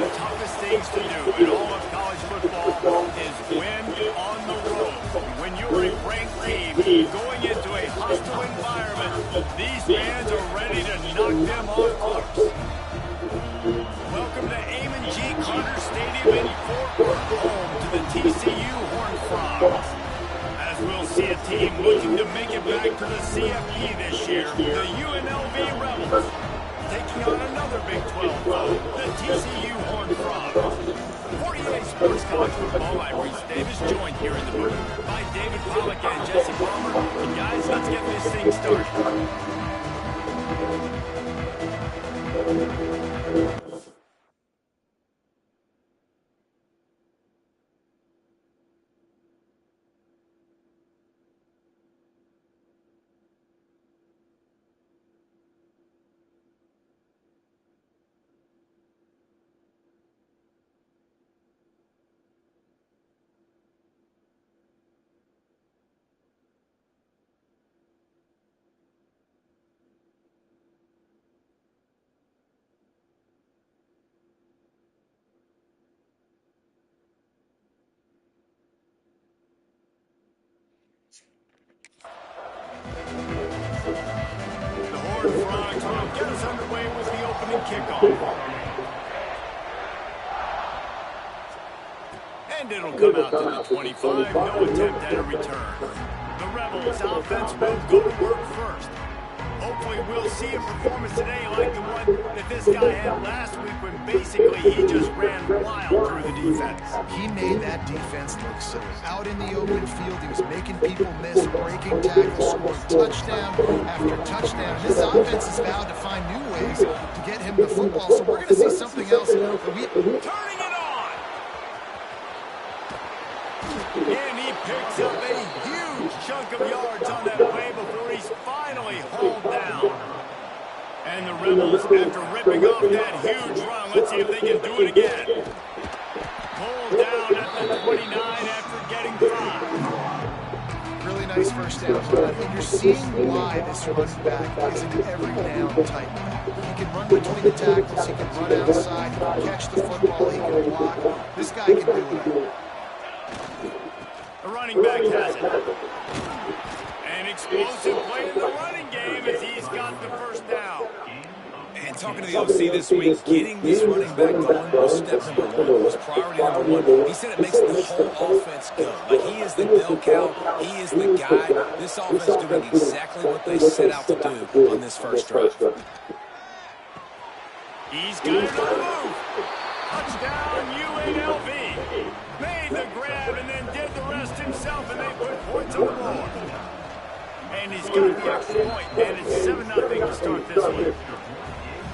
the toughest things to do in all of college football is win on the road. When you're a ranked team going into a hostile environment, these fans are ready to knock them off course. Welcome to Amon G. Carter Stadium in Fort Worth, home to the TCU Horned Frogs. As we'll see a team looking to make it back to the CFP this year, the UNLV Rebels, taking on another Big 12 foe, the TCU Horned Frogs. 48 Sports College Football, I'm Reese Davis, joined here in the booth by David Pollack and Jesse Palmer. And guys, let's get this thing started. The Horned Frogs will get us underway with the opening kickoff. And it'll come out to the 25, no attempt at a return. The Rebels' offense will go to work first. Hopefully we'll see a performance today like the one that this guy had last week when basically he just ran wild through the defense. He made that defense look silly. Out in the open field, he was making people miss, breaking tackles, scoring touchdown after touchdown. His offense is vowed to find new ways to get him the football, so we're going to see something else. Turning it on! And he picks up a huge chunk of yards on that play before he's finally hauled down. And the Rebels, after ripping off that huge run, let's see if they can do it again. Pulled down at the 29 after getting 5. Really nice first down. And you're seeing why this running back is an every down type back. He can run between the tackles, he can run outside, he can catch the football, he can block. This guy can do it. The running back has it. An explosive play in the running game as he's got the first down. And talking to the OC this week, getting this running back going was step number one, was priority number one. He said it makes the whole offense go. Like, he is the bell cow, he is the guy. This offense is doing exactly what they set out to do on this first drive. He's got it on the move. Touchdown, UNLV. Made the grab and then did the rest himself, and they put points on the board. And he's got the extra point, and it's 7-0 to start this one.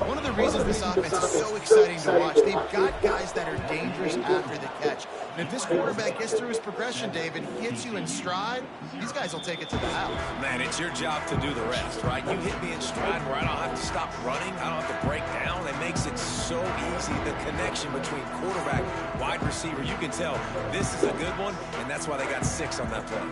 One of the reasons this offense is so exciting to watch, they've got guys that are dangerous after the catch. And if this quarterback gets through his progression, David, hits you in stride, these guys will take it to the house. Man, it's your job to do the rest, right? You hit me in stride where I don't have to stop running, I don't have to break down. It makes it so easy, the connection between quarterback, wide receiver. You can tell this is a good one, and that's why they got 6 on that play.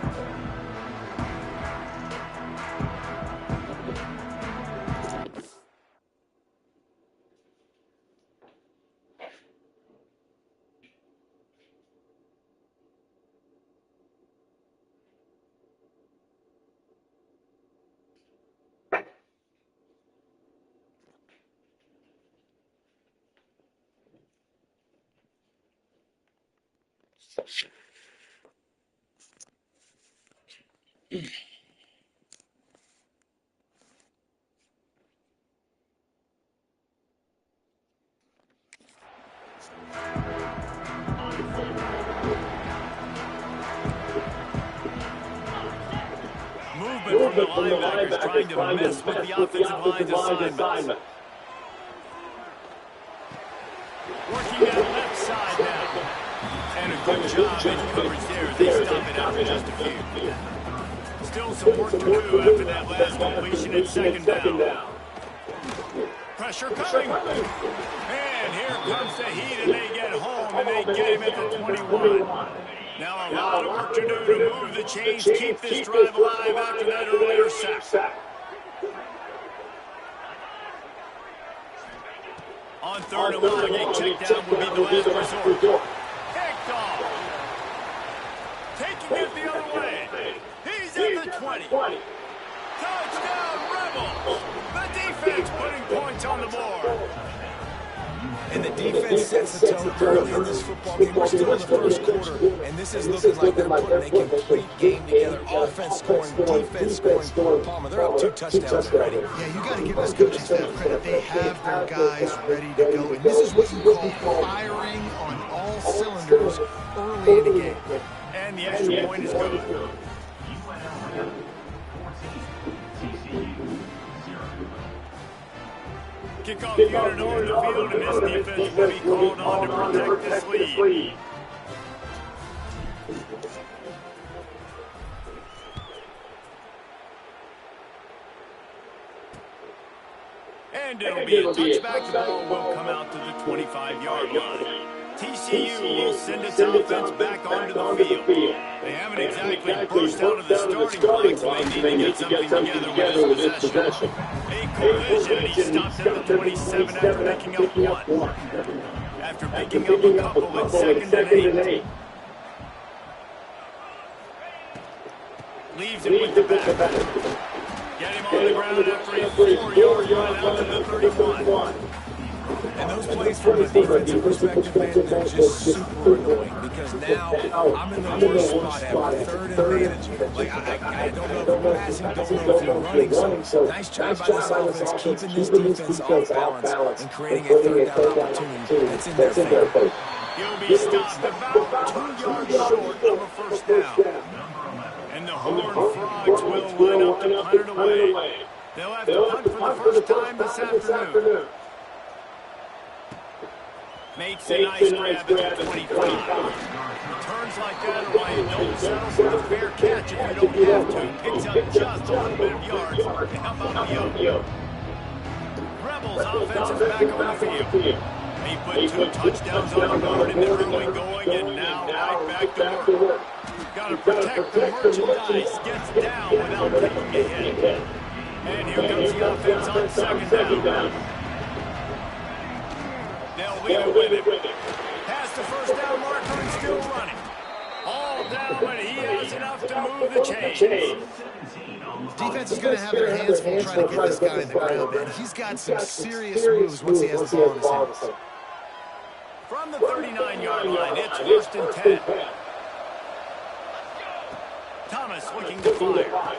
Movement from the linebackers trying to mess with the offensive line's assignments. Working that left side now. And a good job in coverage there. They stop it after just a few. Still some work to do after that last completion at second down. Pressure coming. And here comes the heat, and they get home, and they get him at the 21. Now a lot of work to do to move the chains, keep this drive alive after that earlier sack. On third and long, a check down would be the last resort. Picked off. Taking it the other way. He's at the 20. Touchdown, Rebels. The defense putting points on the board. And the defense sets the tone early in this football game. We're still in the first quarter, and this is looking like they're putting a complete game together. Offense scoring, defense scoring. Palmer, they're up 2 touchdowns already. Yeah, you got to give this coaching staff credit. They have their guys ready to go, and this is what you call firing on all cylinders early in the game. And the extra point is good. Kickoff unit on the field, and this defense will be called on to protect this lead. And it'll be a touchback. The ball will come out to the 25-yard line. TCU will send its offense back onto the field. They haven't exactly burst out of the starting blocks, so they need to get something together with this possession. A collision, and he stops at the 27 after picking up 1. After picking up a couple, it's 2nd and 8. Leaves him with the back. Get him on the ground after a 4-yard run out to the 31. And those plays from a defensive perspective, man, they're just super annoying because now I'm in the worst spot after 3rd advantage. Like, I don't know if you're passing, don't know if you're running. So nice job by this offense keeping this defense off balance and creating a 3rd down opportunity that's in their favor. He'll be stopped about 2 yards short of a 1st down. And the Horned Frogs will line up to punt it away. They'll have to punt for the first time this afternoon. Makes a nice grab at the 25. Turns like that, Ryan. Don't settle for the fair catch if you don't have to. Picks up just a little bit of yards. And how about the yoke? Rebels offense is back on the field. He put 2 touchdowns on the board in the early going, and now right back to work. Got to protect the merchandise. Gets down without taking a hit. And here comes the offense on 2nd down. They'll lead it with him. Past the 1st down marker and still running. All down, but he has enough to move the chains. Defense is going to have their hands full trying to get this guy in the ground, man. He's got some serious moves once he has the ball in his hands. From the 39-yard line, it's 1st and 10. Thomas looking to fire.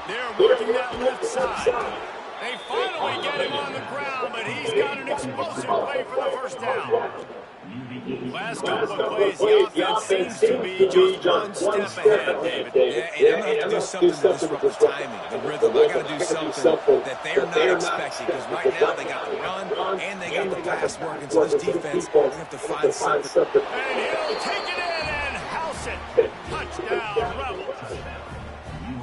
They're working that left side. They finally get him on the ground, but he's got an explosive play for the 1st down. Last couple of plays, the offense seems to be just one step ahead, David. Yeah, and I'm going to have to do something to disrupt the timing, the rhythm. I got to do something that they're not expecting, because right now they got the run and they got the pass working, so this defense, they're going to have to find something. And he'll take it in and house it. Touchdown, Rebels.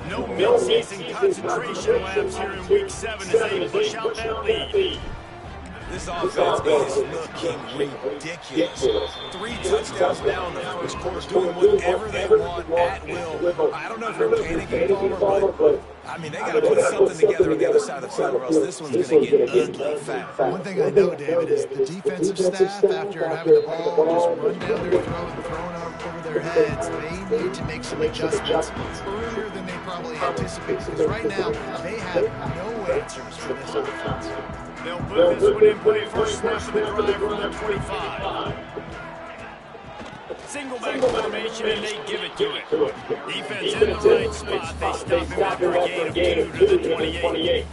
No mid-season concentration laps here in Week 7 as they push out that lead. This offense is looking ridiculous. 3 touchdowns now in the 1st quarter, doing whatever they want at will. I don't know if they're panicking, Palmer, but I mean, they got to put something together on the other side of the field, or else this one's going to get ugly fast. One thing I know, David, is the defensive staff, after having the ball just run down their throat and thrown over their heads, they need to make some adjustments earlier than they probably anticipated, because right now they have no answers for this offense. They'll put this one in play first snap of the drive from the 25. Single back formation, and they give it to it. Defense in the right spot. They stop him after a gain of 2 to the 28.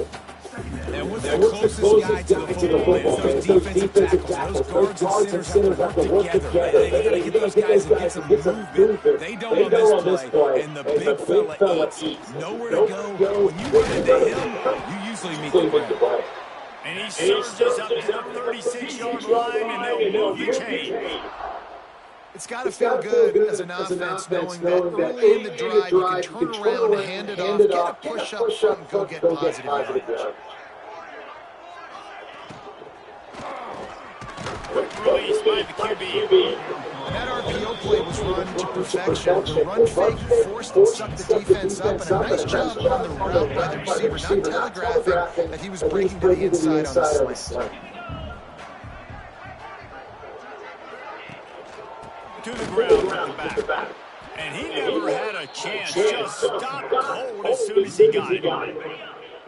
And with the closest guy to the football is those defensive tackles. Those guards and centers have to work together. They got to get those guys and get some movement. They don't on this play, and the big fella eats. Nowhere to go. When you run into him, you usually meet the ground. And he surges up to the 36-yard line, and they'll move the chain. It's got to feel good as an offense knowing that early in the drive you can turn around and hand it off, get a push up front, and go get positive yardage. Quick release by the QB. And that RPO play was run to perfection. The run fake forced and sucked the defense up, and a nice job on the route by the receiver, not telegraphing that he was breaking to the inside on the slant. to the ground with the back. And he never had a chance. Just stopped cold as soon as he got it.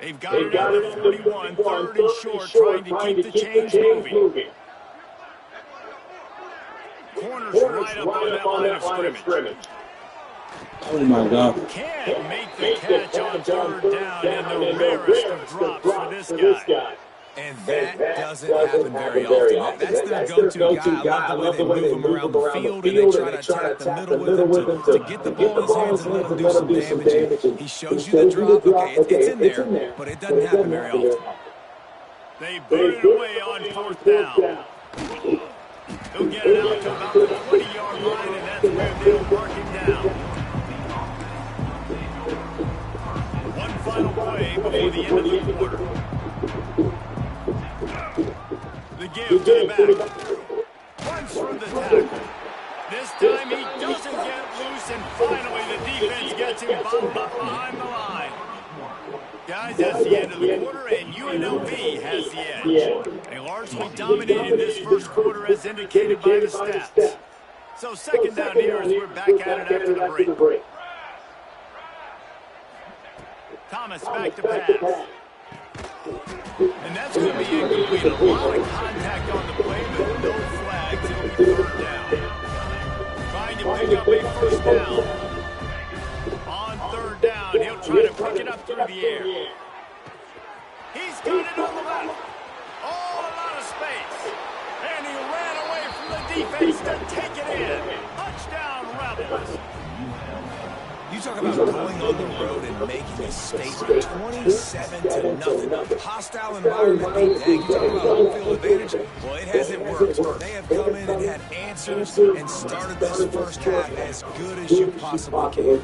They've got it at the 41, third and short, trying to keep the chains moving. Corner's right up on that line of scrimmage. Oh, my God. Can't make the catch on third down, and the rarest of drops for this guy. And that doesn't happen very often. That's their go-to guy. I love the way they move him around the field, and they try to attack the middle with him to get the ball in his hands and let him do some damage. He shows you the drop. Okay, it's in there, but it doesn't happen very often. They boot it away on fourth down. He'll get it out to about the 20-yard line, and that's where they'll mark him down. One final play before the end of the quarter. The give to the back. Runs through the tackle. This time he doesn't get loose, and finally the defense gets him bumped up behind the line. Guys, that's the end of the quarter, and UNLV has the edge. They largely dominated this first quarter as indicated by the stats. So second down here as we're back at it after the break. Thomas back to pass. And that's going to be incomplete. A lot of contact on the play, but no flags. It'll be third down. Trying to pick up a first down. On third down, he'll try to pick it up through the air. He's got it on the left. Oh, a lot of space. And he ran away from the defense to take it in. Touchdown, Rebels. You talk about going on the road and making a statement. 27-0. Hostile environment. Dang, you talk about home field advantage. Well, it hasn't worked. They have come in and had answers and started this first half as good as you possibly can.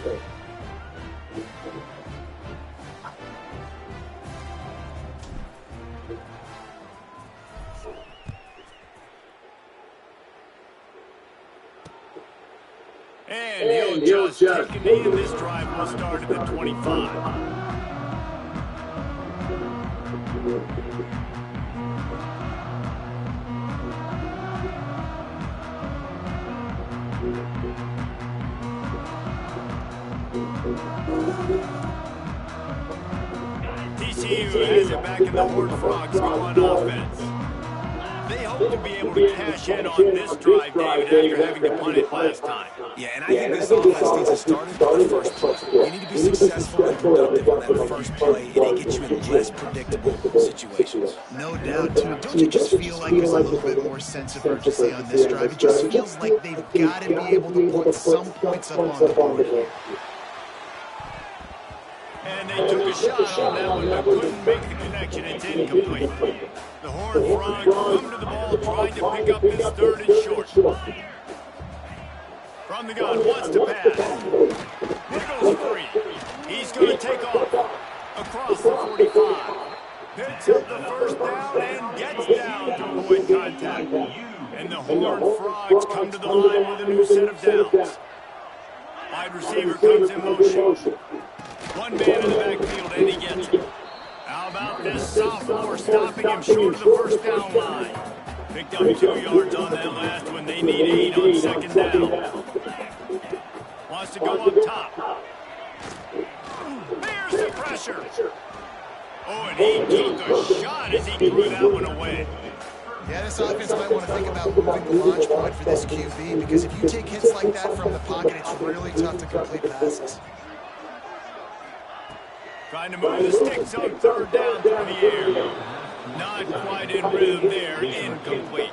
And he'll just take a knee, and this drive will start at the 25. TCU has it back in the Horned Frogs on offense. They hope to be able to cash in on this drive, David, after having to punt it last time. Yeah, and I think this offense needs to start on the first play. You need to be successful and productive on that first play, and it gets you in less predictable situations. No doubt, too. Don't you just feel like there's a little bit more sense of urgency on this drive? It just feels like they've got to be able to put some points up on the board. And they took a shot on that one, but couldn't make the connection. It's incomplete. The Horned Frogs come to the ball, trying to pick up this third and short. From the gun, wants to pass. Here goes free. He's going to take off across the 45. Picks up the first down and gets down to avoid contact. And the Horned Frogs come to the line with a new set of downs. Wide receiver comes in motion. One man in the backfield, and he gets it. How about this sophomore stopping him short of the first down line? Picked up 2 yards on that last one. They need 8 on second down. Wants to go up top. There's the pressure. Oh, and he took a shot as he threw that one away. Yeah, this offense might want to think about moving the launch point for this QB, because if you take hits like that from the pocket, it's really tough to complete passes. Trying to move the sticks on third down through the air. Not quite in rhythm there. Incomplete.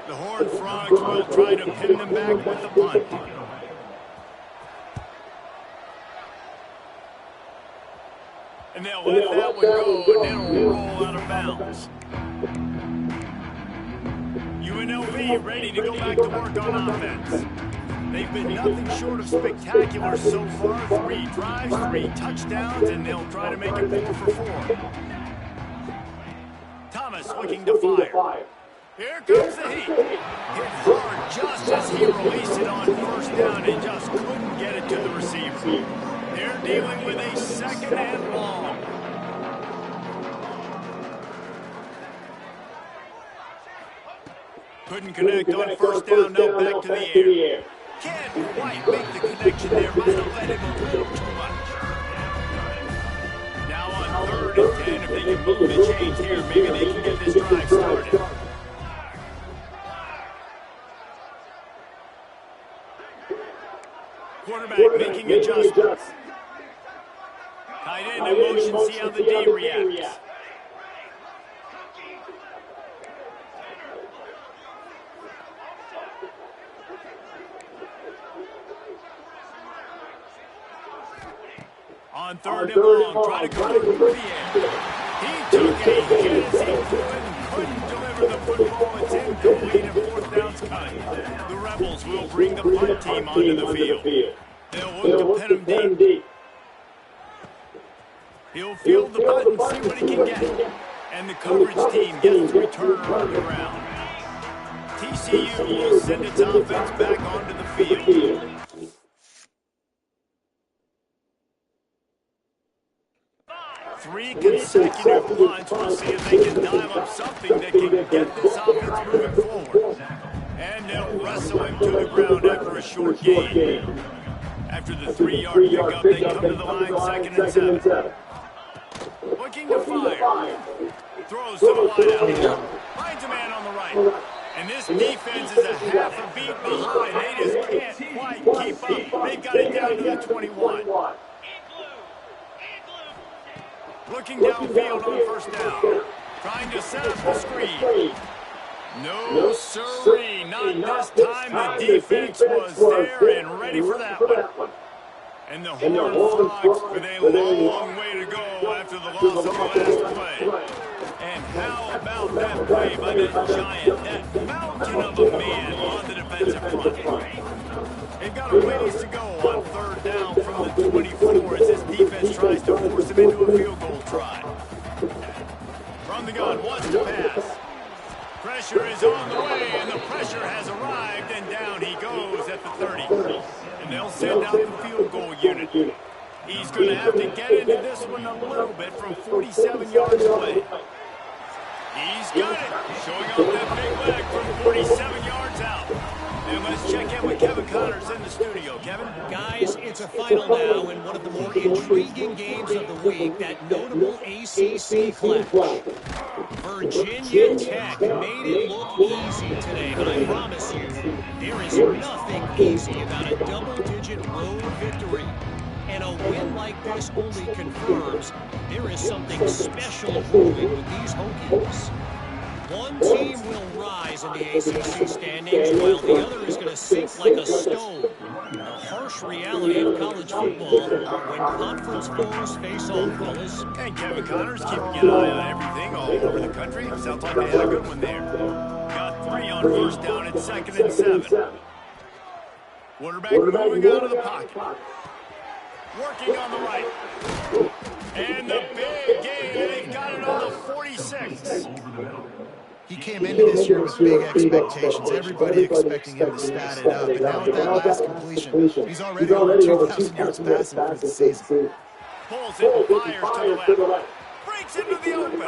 The Horned Frogs will try to pin them back with the punt. And they'll let that one go, and it'll roll out of bounds. UNLV ready to go back to work on offense. They've been nothing short of spectacular so far. 3 drives, 3 touchdowns, and they'll try to make it 4 for 4. Thomas looking to fire. Here comes the heat. Hit hard just as he released it on first down and just couldn't get it to the receiver. They're dealing with a second and long. Couldn't connect on first down. Now back to the air. Can't quite make the connection there. Might have led him a little too much. Now on 3rd and 10, if they can move the chains here, maybe they can get this drive started. Quarterback making adjustments. Tight end in motion, see how the D reacts. On 3rd and long, try to go through the air. He took a hit as he couldn't deliver the football. It's incomplete and 4th down's cut. The Rebels will bring the punt team onto the field. They'll look to pin him deep. He'll field the punt and see what he can get. And the coverage team gets the returner on the ground. TCU will send its offense back onto the field. Three consecutive punts. We'll see if they can dial up something that can get this offense moving forward. And they'll wrestle him to the ground after a short gain. After the 3-yard pickup, they come to the line, 2nd and 7. Looking to fire. Throws to the wideout. Finds a man on the right. And this defense is a half a beat behind. They just can't quite keep up. They've got it down to the 21. Looking downfield on first down. Trying to set up the screen. No, sirree. Not this time. The defense was there and ready for that one. And the Horned Frogs with a long way to go after the loss of the last play. And how about that play by that giant, that mountain of a man on the defensive front. They've got a ways to go on 3rd down from the 24 as this defense tries to force them into a field goal try. From the gun, wants to pass. Pressure is on the way, and the pressure has arrived, and down he goes at the 30. And they'll send out the field goal unit. He's going to have to get into this one a little bit from 47 yards away. He's got it, showing off that big leg from 47 yards out. And let's check in with Kevin Connors in the studio. Kevin? Guys, it's a final now in one of the more intriguing games of the week, that notable ACC clash. Virginia Tech made it look easy today, but I promise you, there is nothing easy about a double-digit road victory. And a win like this only confirms there is something special brewing with these Hokies. One team will rise in the ACC standings while the other is going to sink like a stone. The harsh reality of college football when conference foes face off, fellas. And Kevin Connors keeping an eye on everything all over the country. Sounds like they had a good one there. Got 3 on first down and 2nd and 7. Quarterback moving out of the pocket. Working on the right. And the big gain. They've got it on the 46. He came into this year with big expectations. Everybody expecting him to stat it up. And now with that last completion, he's already over 2,000 yards passing for the season. Pulls it, fires to the left. Breaks into the open.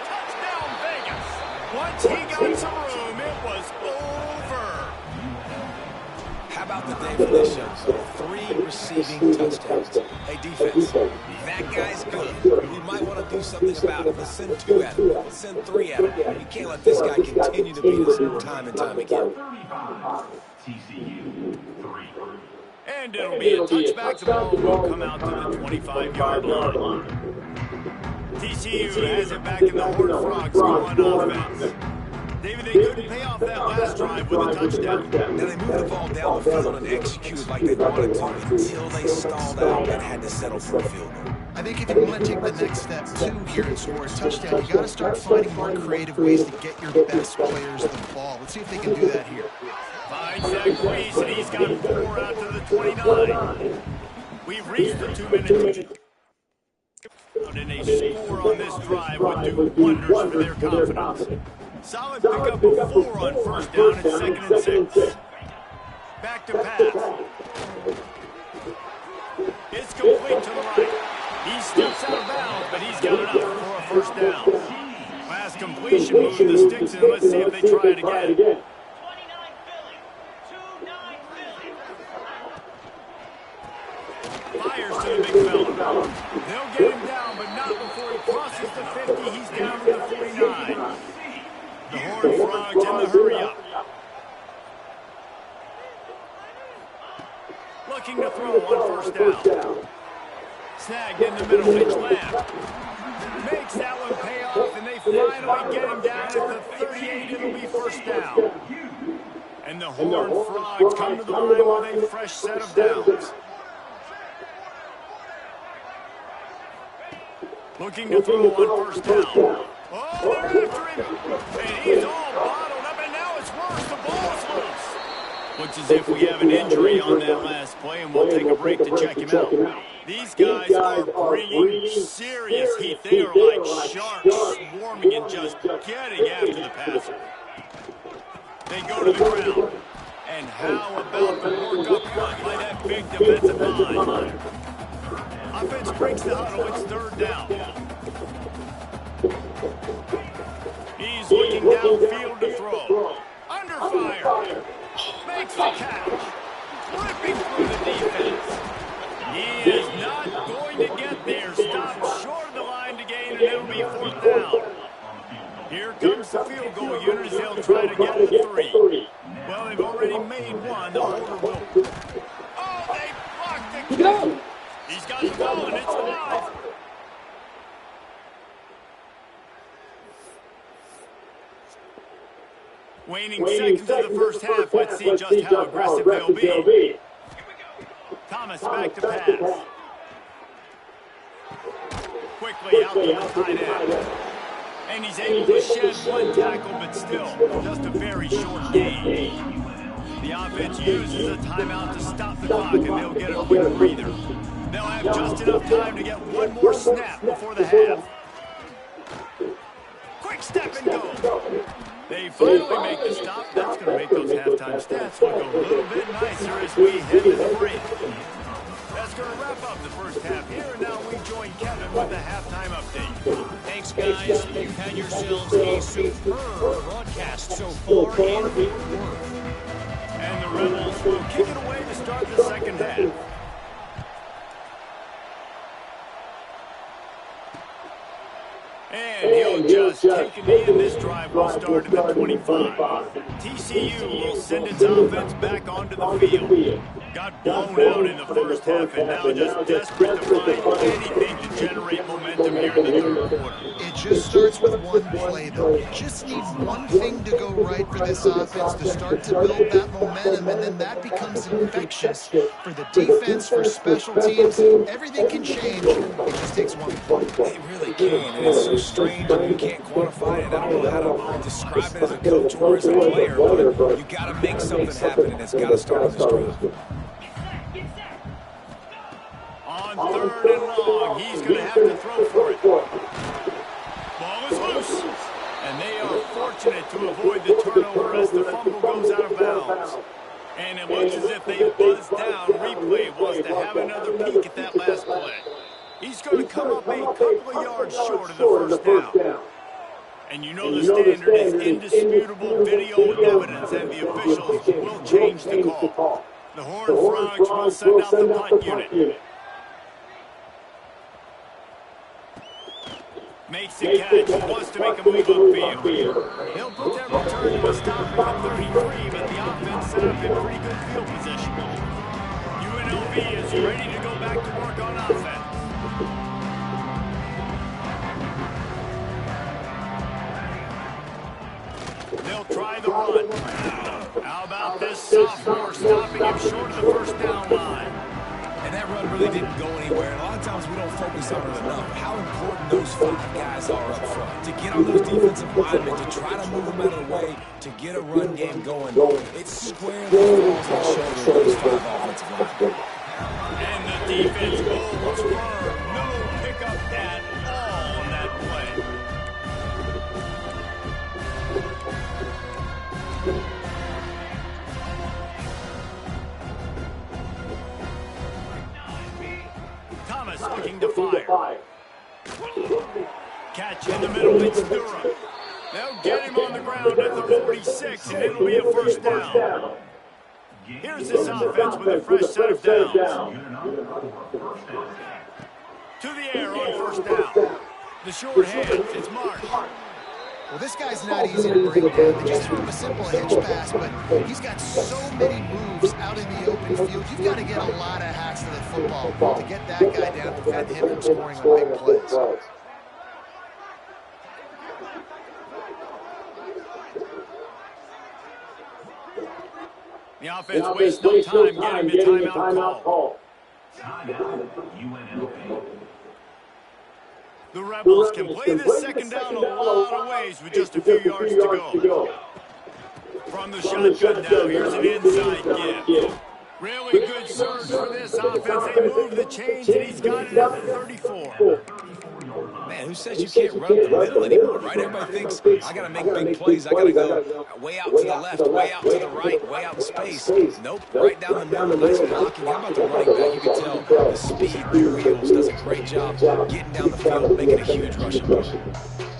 Touchdown Vegas. Once he got some room, it was over. How about the day for this young fella? 3 receiving touchdowns. Hey, defense, that guy's good. We might want to do something about it. Let's send 2 at him. Let's send 3 at him. You can't let this guy continue to beat us time and time again. And it'll be a touchback. The ball will come out to the 25-yard line. TCU has it back in the Horned Frogs go on offense. David, they couldn't pay off that last drive with a touchdown. Now they moved the ball down the field and executed like they wanted to until they stalled out and had to settle for a field goal. I think if you want to take the next step, too, here and score a touchdown, you got to start finding more creative ways to get your best players the ball. Let's see if they can do that here. Finds that crease, and he's got 4 out to the 29. We've reached the 2-minute. And a score on this drive would do wonders for their confidence. Solid pickup of 4 on first down and 2nd and 6. Back to pass. It's complete to the right. He steps out of bounds, but he's got enough for a first down. Pass completion move to the sticks, and let's see if they try it again. Fires to the big fella. They'll get him down, but not before he crosses the 50. He's down to the 49. The Horned Frogs in the hurry-up. Looking to throw on first down. Snagged in the middle, pitch left. Makes that one pay off, and they finally get him down at the 38. It'll be first down. And the Horned Frogs come to the line with a fresh set of downs. Looking to throw on first down. Oh, they're after him. And he's all bottled up, and now it's worse. The ball's loose. Looks as if we have an injury on that last play, and we'll take a break to check him out. These guys are bringing serious heat. They are like sharks swarming and just getting after the passer. They go to the ground. And how about the work up front by that big defensive line? Offense breaks the huddle. It's third down. He's looking downfield to throw. Under fire. Makes the catch. Ripping through the defense. He is not going to get there. Stopped short of the line to gain, and it'll be fourth down. Here comes the field goal unit as they'll try to get it to 3. Well, they've already made one. The holder will. Oh, they blocked the kick. He's got the ball, and it's alive. Waning seconds of the first half. Let's see just how aggressive they'll be. Thomas back to pass. Quickly out to the tight end. And he's able to shed one tackle, but still just a very short gain. The offense uses a timeout to stop the clock, and they'll get a quick breather. They'll have just enough time to get one more snap before the half. Quick step and go. They finally make the stop. That's going to make those halftime stats look a little bit nicer as we head to the break. That's going to wrap up the first half here, and now we join Kevin with the halftime update. Thanks, guys. You've had yourselves a superb broadcast so far, and it worked. And the Rebels will kick it away to start the second half. And he'll just take a knee, and this drive will start at the 25. TCU will send its offense back onto the field. Got blown out in the first half, and now just desperate to find anything to generate momentum here in the third quarter. It just starts with one play, though. You just need one thing to go right for this offense to start to build that momentum, and then that becomes infectious for the defense, for special teams. Everything can change. It just takes one play. It really can, and it's so strange when you can't quantify it. I don't know how to describe it as a coach or as a player, but you got to make something happen, and it's got to start on this drive. On third and long, he's going to have to throw for it. Ball is loose. And they are fortunate to avoid the turnover as the fumble goes out of bounds. And it looks as if they buzzed down. Replay was to have another peek at that last play. He's going to come up a couple of yards short of the first down. And you know the standard is indisputable video evidence, and the officials will change the call. The Horned Frogs will send out the punt unit. Makes the catch, wants to make a move upfield. He'll put that return to a stop at the 33, but the offense set up in pretty good field position. UNLV is ready to go back to work on offense. They'll try the run. How about this sophomore stopping him short of the first down line? And that run really didn't go anywhere. And a lot of times we don't focus on it enough. How important those 5 guys are up front. To get on those defensive linemen, to try to move them out of the way, to get a run game going. It's squarely falls on the shoulder of those 5 offensive linemen. And the defense holds firm. No pickup at all on that play. Thomas looking to fire. Catch in the middle, it's Durham. They'll get him on the ground at the 46, and it'll be a first down. Here's this offense with a fresh set of downs. To the air on first down. The short hands, it's Marsh. Well, this guy's not easy to bring down. They just threw him a simple hitch pass, but he's got so many moves out in the open field. You've got to get a lot of hacks to the football to get that guy down and prevent him from scoring on big plays. The offense wastes no time getting the timeout call. The Rebels can play this second down a lot of ways with just a few yards to go. From the shotgun now, here's an inside give. Really good surge for this offense. They move the chains, and he's got it at the 34. Man, who says you can't run the middle anymore, right? Everybody thinks, I got to make big plays. I got to go way out to the left, way out to the right, way out in space. Nope, right down the middle. Nice blocking. How about the running back? You can tell the speed, the wheels, does a great job getting down the field, making a huge rushing push.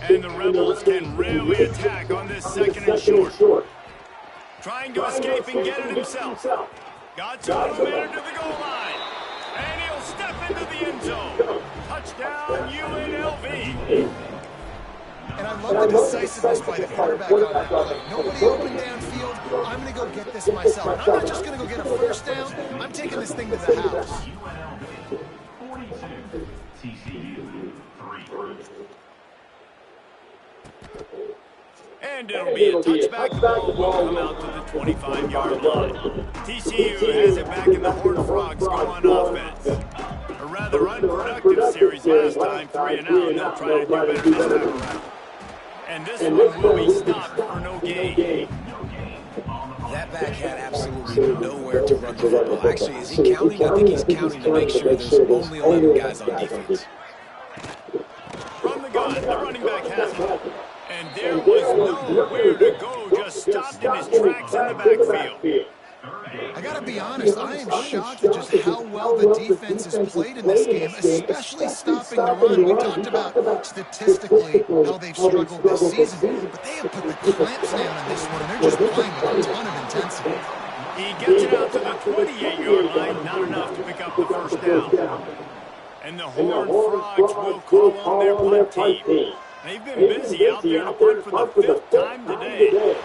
And the Rebels can really attack on this second and short. Trying to escape and get it himself. Got to move into the goal line. And he'll step into the end zone. Touchdown, UNLV. And I love the decisiveness by the quarterback on that play. Nobody open downfield. I'm going to go get this myself. And I'm not just going to go get a first down. I'm taking this thing to the house. And it'll be a touchback. The ball will come out to the 25-yard line. TCU has it back in the Horned Frogs go on offense. A rather unproductive series last time, 3 and out. They'll try to do better this time around. And this one will be stopped for no gain. That back had absolutely nowhere to run the football. Actually, is he counting? I think he's counting to make sure there's only 11 guys on defense. From the gun, the running back has it. And there was nowhere to go, just stopped in his tracks in the backfield. I got to be honest, I am shocked at just how well the defense has played in this game, especially stopping the run. We talked about statistically how they've struggled this season, but they have put the clamps down on this one, and they're just playing with a ton of intensity. He gets it out to the 28-yard line, not enough to pick up the first down. And the Horned Frogs will call on their punt team. They've been busy out there to punt for the 5th time today.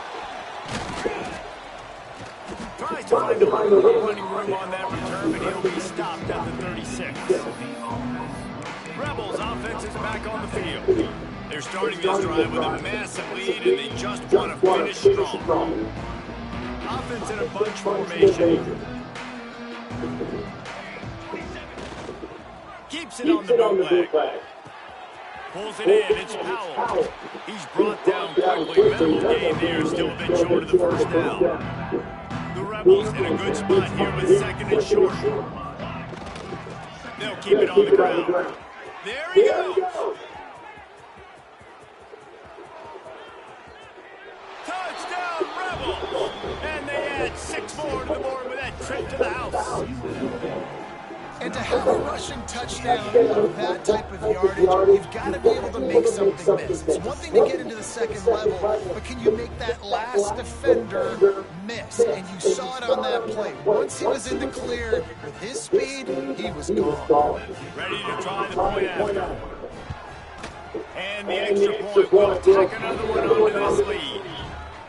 Tries to find a little running room on that return, but he'll be stopped at the 36. Rebels offense is back on the field. They're starting this drive with a massive lead, and they just want to finish strong. Offense in a bunch formation. Keeps it on the bootleg. Pulls it in, it's Powell. He's brought down quickly. Minimal gain there, still a bit short of the first down. The Rebels in a good spot here with second and short. They'll keep it on the ground. There he goes. Touchdown, Rebels. And they add 6 more to the board with that trip to the house. And to have a rushing touchdown of that type of yardage, you've got to be able to make something miss. It's one thing to get into the second level, but can you make that last defender miss? And you saw it on that play. Once he was in the clear, with his speed, he was gone. Ready to try the point after. And the extra point will tack another one onto this lead.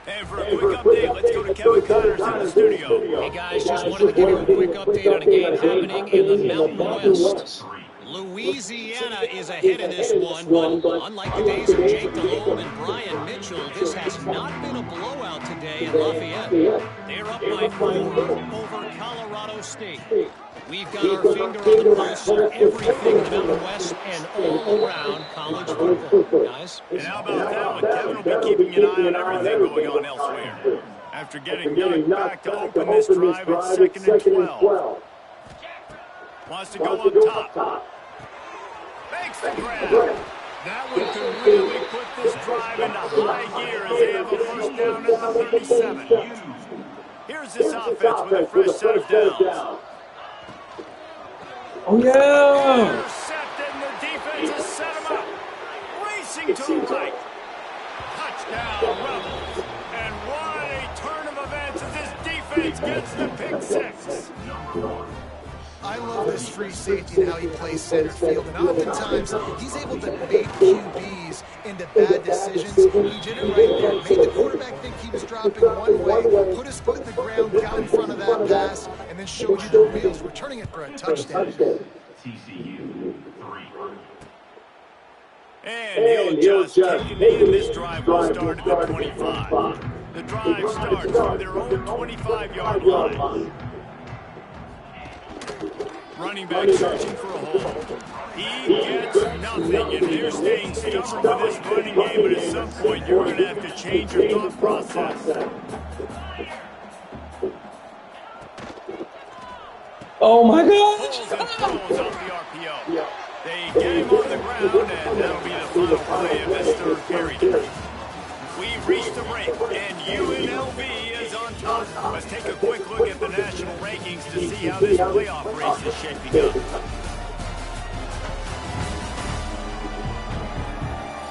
And for a quick update, let's go to Kevin Connors in the studio. Hey guys, just wanted to give you a quick update on a game happening in the Mountain West. Louisiana is ahead in this one, but unlike the days of Jake Delhomme and Brian Mitchell, this has not been a blowout today in Lafayette. They're up by 4 over Colorado State. We've got our finger on the pulse of everything in the Mountain West and all around college football, guys. And how about that one? Kevin will be keeping an eye on everything going on elsewhere. After getting Young back to open this drive at 2nd and 12. Wants to go up top. Makes the grab. That one could really put this drive into high gear as they have a first down at the 37. Here's this offense with a fresh set of downs. Oh, yeah! Intercepted, and the defense has set him up. Racing to the right. Touchdown, Rebels. And what a turn of events as this defense gets the pick six. I love this free safety and how he plays center field. And oftentimes, he's able to bait QBs into bad decisions. He did it right there. Made the quarterback think he was dropping one way, put his foot in the ground, got in front of that pass, and then showed you the wheels, returning it for a touchdown. TCU 3. And he'll just take it in. This drive will start at the 25. The drive starts from their own 25-yard line. Running back searching for a hole. He gets nothing, and they're staying stubborn with this running game, but at some point you're going to have to change your thought process. Oh my Pulls God! and throws off the RPO. They get him on the ground, and that'll be the final play of this third period. We've reached the break, and UNLV is on top. Let's take a quick look at the national rankings to see how this playoff race is shaping up.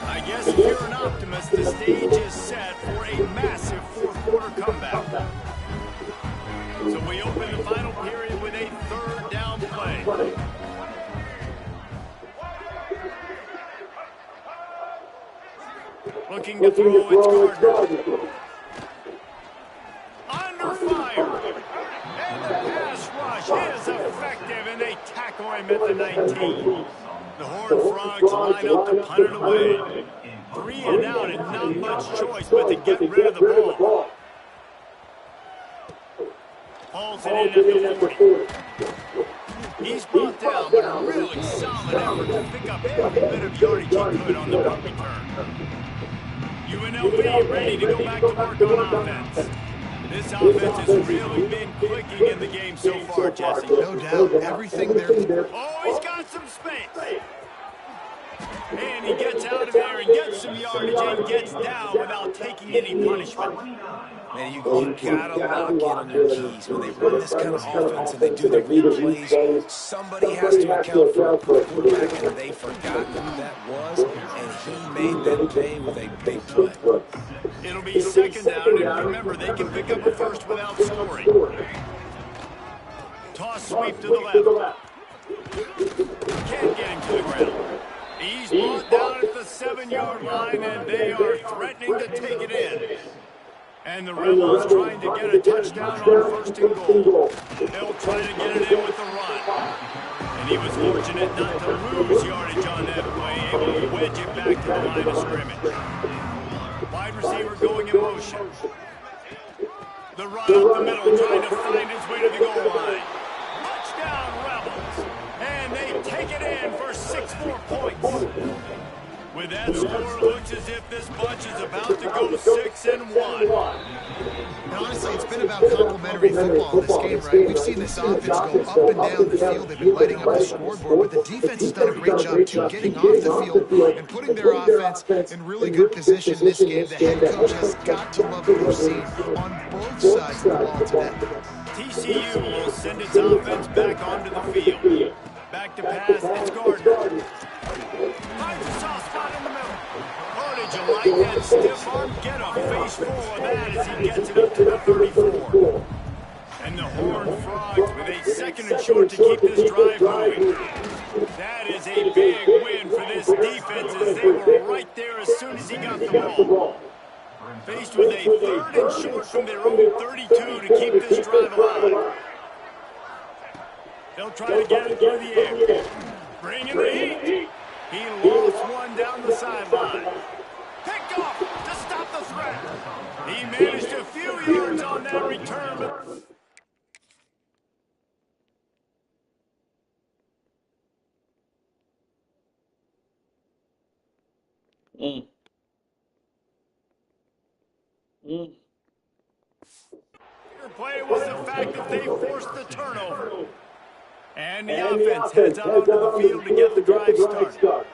I guess if you're an optimist, the stage is set for a massive fourth-quarter comeback. So we open the final period with a third down play. Looking to throw, it's Gardner. Under fire. And the pass rush is effective, and they tackle him at the 19. The Horned Frogs line up to punt it away. 3 and out, and not much choice but to get rid of the ball. Hauls it in at the 40. He's brought down, but a really solid effort to pick up every bit of yardage he could on the punt return. UNLV ready to go back to work on offense. This offense has really been clicking in the game so far, Jesse. No doubt. Everything there. Oh, he's got some space. And he gets out of there and gets some yardage and gets down without taking any punishment. Man, you gotta lock in on their keys. When they run this kind of offense and they do the replays, somebody has to account for a quarterback, and they forgot who that was, and he made them pay with a big play. It'll be second down, and remember, they can pick up a first without scoring. Toss sweep to the left. Can't get him to the ground. He's brought down at the 7-yard line, and they are threatening to take it in. And the Rebels trying to get a touchdown on first and goal. They'll try to get it in with the run. And he was fortunate not to lose yardage on that play, able to wedge it back to the line of scrimmage. Wide receiver going in motion. The run up the middle, trying to find his way to the goal line. Touchdown, Rebels. And they take it in for 6 more points. With that score, it looks as if this bunch is about to go 6-1. And honestly, it's been about complementary football in this game, right? We've seen this offense go up and down the field. They've been lighting up the scoreboard, but the defense has done a great job, too, getting off the field and putting their offense in really good position in this game. The head coach has got to love what we've seen on both sides of the ball today. TCU will send its offense back onto the field. Back to pass, it's Gardner. Finds a soft spot in the middle. Oh, did you like that stiff arm? Get a face full of that as he gets it up to the 34. And the Horned Frogs with a second and short to keep this drive moving. That is a big win for this defense as they were right there as soon as he got the ball. Faced with a third and short from their own 32 to keep this drive alive. They'll try to get it through the air. Bring in the heat. He lost one down the sideline. Picked off to stop the threat. He managed a few yards on that return. Your play was the fact that they forced the turnover. And the offense heads out onto the field to get the drive started.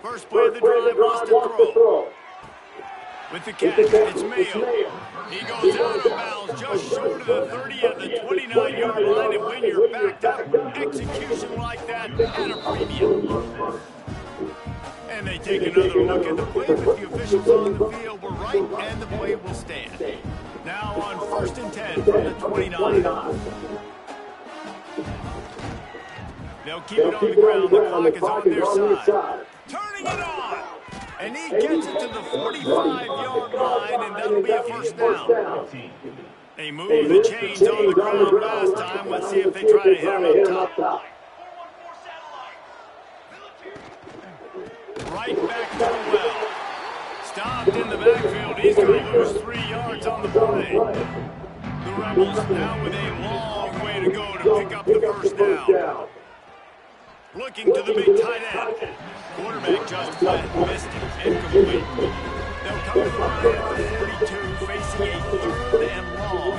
First play of the drive was to throw. With the catch, it's Mayo. He goes out of bounds just short of the 30 at the 29-yard line, and when you're backed up, execution like that at a premium. And And they take another look at the play, but the officials on the field were right, and the play will stand. Now on 1st and 10 from the 29. They'll keep it on the ground. The clock is on their side. Turning it on. And he gets it to the 45-yard line, and that'll be a first down. They moved the chains on the ground last time. Let's see if they try to hit him up top. Right back to the well. Stopped in the backfield. He's going to lose 3 yards on the play. The Rebels now with a long way to go to pick up the first down. Looking to the big tight end. Quarterback just flat, missed it, incomplete. They'll come to the line at the 42, facing a 3rd and long.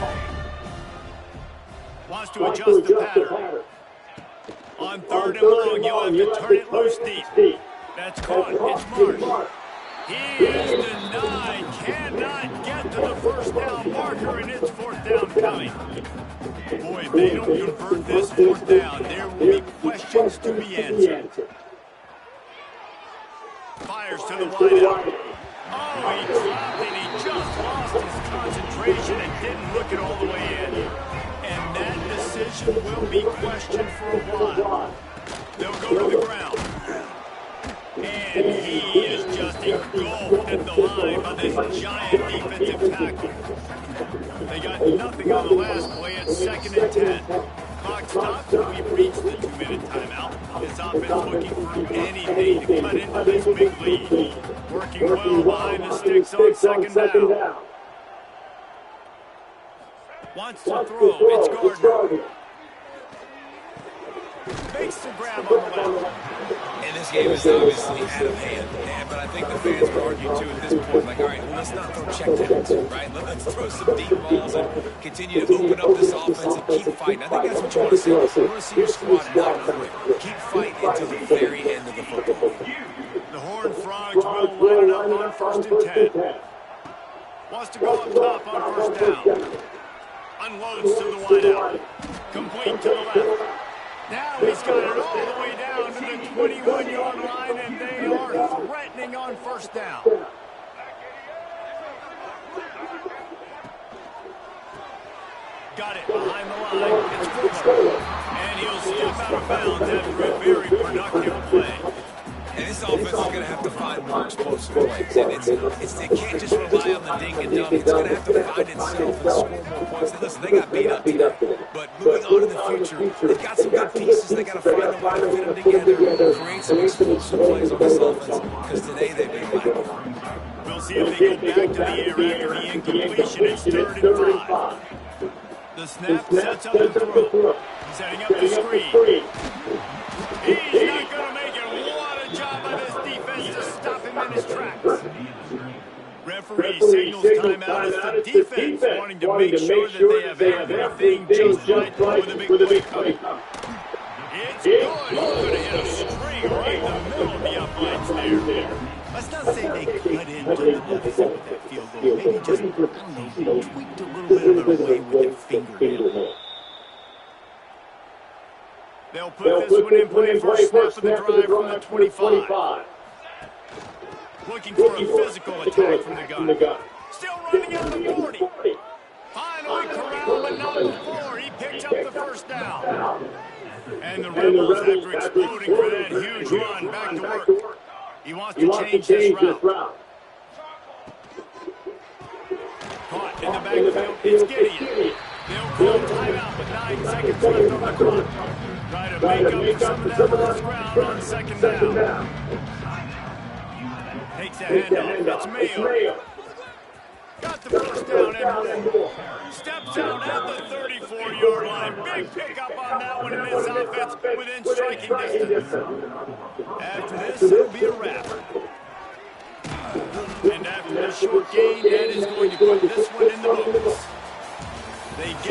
Wants to adjust the pattern. On 3rd and long, you'll have to turn it loose deep. That's caught. It's Marsh. He is denied. Cannot get to the first down marker, and it's 4th down coming. Boy, if they don't convert this 4th down, there will be questions to be answered. Fires to the wideout. Oh, he dropped and he just lost his concentration and didn't look it all the way in. And that decision will be questioned for a while. They'll go to the ground. And he is just engulfed at the line by this giant defensive tackle. They got nothing on the last play at 2nd and 10. Clock stops and we've reached the 2-minute timeout. This offense looking for anything to cut into this big lead. Working well behind the sticks on 2nd down. Wants to throw. It's Gardner. Makes the grab on the left. And this game is obviously out of hand, but I think the fans would argue too at this point, like, all right, well, let's not throw checkdowns, right? Let's throw some deep balls and continue to open up this offense and keep fighting. I think that's what you want to see. You want to see your squad not quit. Keep fighting until the very end of the football. The Horned Frogs will line it up on 1st and 10. Wants to go up top on 1st down. Unloads to the wideout. Complete to the left. Now he's got it all the way down to the 21-yard line, and they are threatening on 1st down. Got it behind the line. It's Fuller. And he'll step out of bounds after a very productive play. And this offense is going to have to find more explosive plays. And it can't just rely on the dink and dunk. It's going to have to find itself and score more points. Now, listen, they got beat up today. But moving on in the future, they've got some good pieces. They got to find a way to fit them together, create some explosive plays on this offense, because today they've been lacking. We'll see if they go back to the air after the incompletion. It's 3rd and 5. The snap sets up the throw. Setting up the screen. He's not going to make it. What a job by this defense to stop him in his tracks. Referee signals timeout as the defense wanting to make sure that they have everything just right with a big play coming. It's good. He's going to hit a string right in the middle of the uprights there. Let's not say they cut into the left side with that field goal. Maybe just, I don't know, tweaked a little bit of their way with their fingernail. They'll put this one in play for a snap of the drive from the 25. Looking for a physical attack from the gun. Still running out the 40. Finally corralled, but not before. He picks up the 1st down. And the Rebels, after exploding for that huge run, back to work. He wants to change this route. Caught in the backfield. It's Gideon. They'll call timeout with 9 seconds left on the clock. Try to make up some of that lost ground on 2nd down. Takes a handoff. It's Mayo. Got the 1st down and more. Steps out at the 34-yard line. Big pickup on that one in this offense within striking distance. After this, it'll be a wrap. And after this short game, that is going to put this one in the books. They get